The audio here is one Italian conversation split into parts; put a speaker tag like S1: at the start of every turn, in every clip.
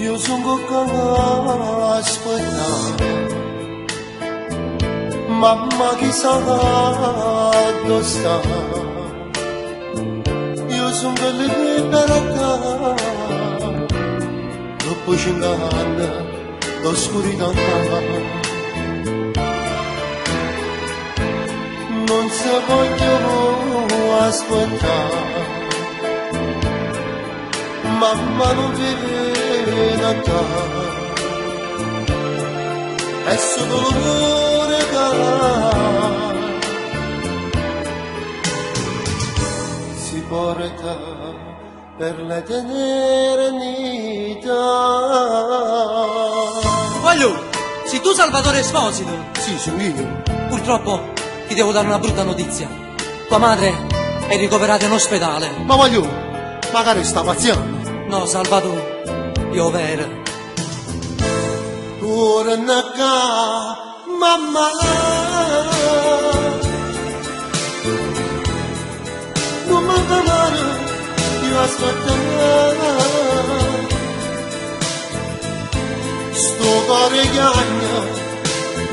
S1: Io sono qua aspettare, mamma chissà dove sta. Io sono libera da dopo 5 anni d'oscurità. Non si voglio aspettare, mamma non viene a te, è solo dolore che si porta per l'eternità.
S2: Voglio, sei tu Salvatore Esposito?
S1: Sì, sono io.
S2: Purtroppo ti devo dare una brutta notizia. Tua madre è ricoverata in ospedale.
S1: Ma voglio, magari sta pazziando.
S2: No, Salvatore, io vero.
S1: Torna qua, mamma. Non mi fa male, io aspetto. Sto cuore chiagna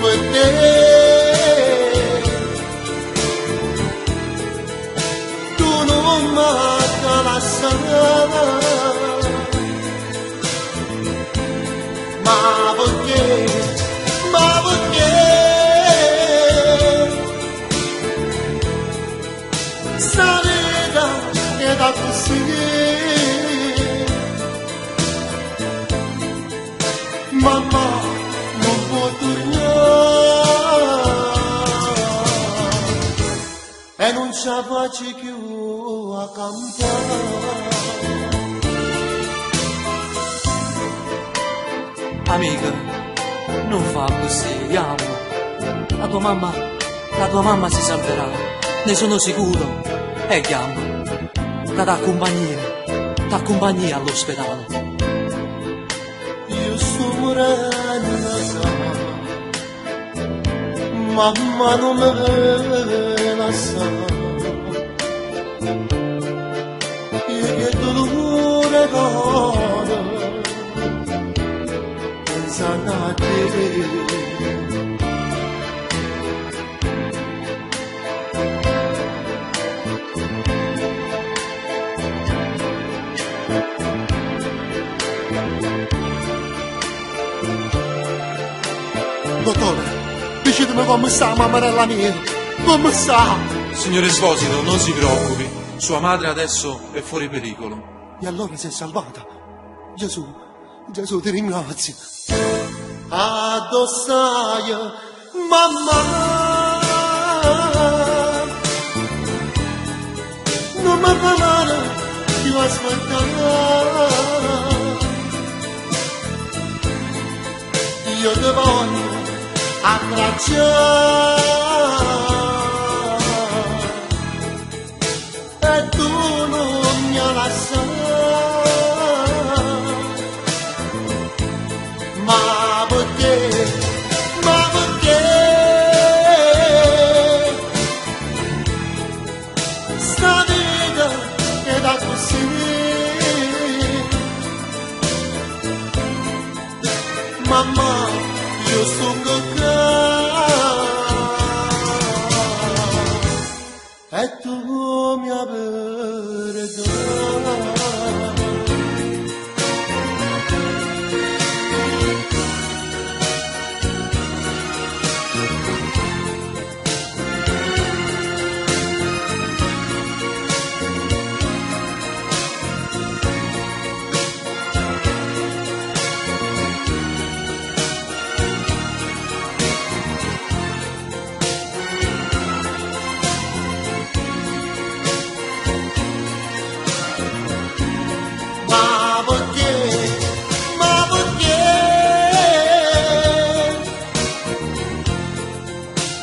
S1: per te. Tu non mi lasciare. Ma perché sta vita è da così, mamma non può tornare e non ci faccio più a cantare.
S2: Amica, non fa così, amo. La tua mamma si salverà, ne sono sicuro. E chiama, t'accompagnia all'ospedale.
S1: Io sto morendo, mamma non me la sa. Io che dolore cosa, pensando a te. Dottore, decidimi come sta mammarella mia, come sta?
S3: Signore Esposito, non si preoccupi, sua madre adesso è fuori pericolo.
S1: E allora sei salvata. Gesù ti ringrazio. Addossai, mamma, non mi fa male più aspettare. Io ti voglio abbracciare e tu non mi lasciare. Ma perché sta vita è da così, mamma io sono qua e tu mi perdono.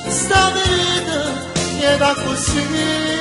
S1: Sta vita è da così.